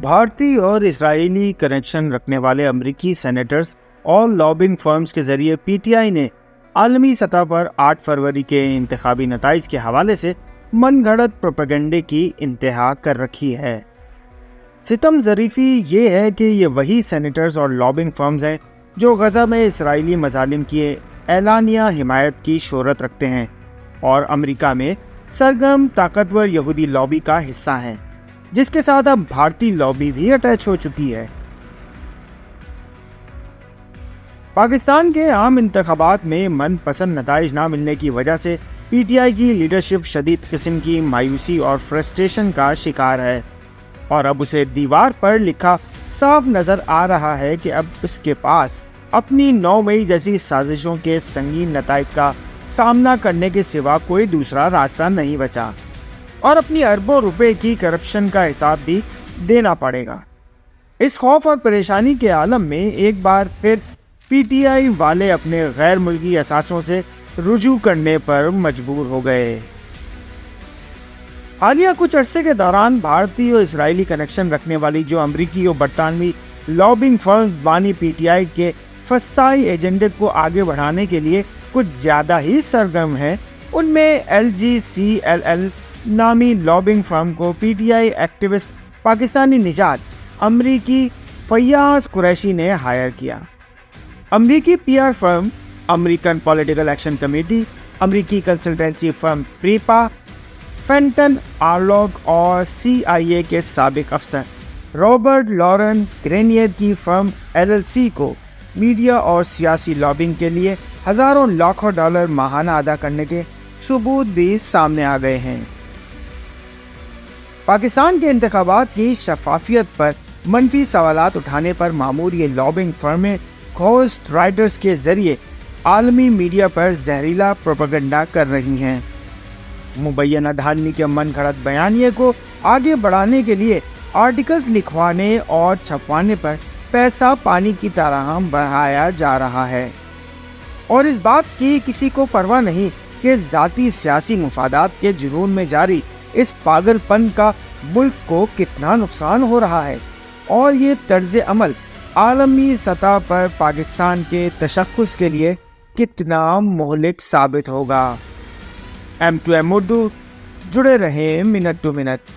بھارتی اور اسرائیلی کنیکشن رکھنے والے امریکی سینیٹرز اور لابنگ فرمز کے ذریعے پی ٹی آئی نے عالمی سطح پر 8 فروری کے انتخابی نتائج کے حوالے سے من گھڑت پروپیگنڈے کی انتہا کر رکھی ہے۔ ستم ظریفی یہ ہے کہ یہ وہی سینیٹرز اور لابنگ فرمز ہیں جو غزہ میں اسرائیلی مظالم کی اعلانیہ حمایت کی شہرت رکھتے ہیں اور امریکہ میں سرگرم طاقتور یہودی لابی کا حصہ ہیں، جس کے ساتھ اب بھارتی لابی بھی اٹیچ ہو چکی ہے۔ پاکستان کے عام انتخابات میں من پسند نتائج نہ ملنے کی وجہ سے پی ٹی آئی کی لیڈرشپ شدید قسم کی مایوسی اور فرسٹریشن کا شکار ہے، اور اب اسے دیوار پر لکھا صاف نظر آ رہا ہے کہ اب اس کے پاس اپنی 9 مئی جیسی سازشوں کے سنگین نتائج کا سامنا کرنے کے سوا کوئی دوسرا راستہ نہیں بچا، اور اپنی اربوں روپے کی کرپشن کا حساب بھی دینا پڑے گا۔ اس خوف اور پریشانی کے عالم میں ایک بار پھر پی ٹی آئی والے اپنے غیر ملکی اثاثوں سے رجوع کرنے پر مجبور ہو گئے۔ حالیہ کچھ عرصے کے دوران بھارتی اور اسرائیلی کنیکشن رکھنے والی جو امریکی اور برطانوی لابنگ فرمز بانی پی ٹی آئی کے فسطائی ایجنڈے کو آگے بڑھانے کے لیے کچھ زیادہ ہی سرگرم ہیں۔ ان میں LGCLL نامی لابنگ فرم کو P T I activist Pakistani نژاد امریکی فیاض قریشی نے ہائر کیا۔ امریکی پی آر فرم امریکن پولیٹیکل ایکشن کمیٹی، امریکی کنسلٹنسی فرم پریپا، فینٹن آرلوگ اور CIA کے سابق افسر رابرٹ لارن گرینیئر کی فرم LLC کو میڈیا اور سیاسی لابنگ کے لیے ہزاروں لاکھوں ڈالر ماہانہ ادا کرنے کے ثبوت بھی سامنے آ گئے ہیں۔ پاکستان کے انتخابات کی شفافیت پر منفی سوالات اٹھانے پر مامور یہ لابنگ فرمیں گھوسٹ رائٹرز کے ذریعے عالمی میڈیا پر زہریلا پروپیگنڈا کر رہی ہیں۔ مبینہ دھاندلی کے من گھڑت بیانیے کو آگے بڑھانے کے لیے آرٹیکلز لکھوانے اور چھپوانے پر پیسہ پانی کی طرح بڑھایا جا رہا ہے، اور اس بات کی کسی کو پرواہ نہیں کہ ذاتی سیاسی مفادات کے جنون میں جاری اس پاگل پن کا ملک کو کتنا نقصان ہو رہا ہے، اور یہ طرز عمل عالمی سطح پر پاکستان کے تشخص کے لیے کتنا مہلک ثابت ہوگا۔ M2M اردو، جڑے رہیں منٹ ٹو منٹ۔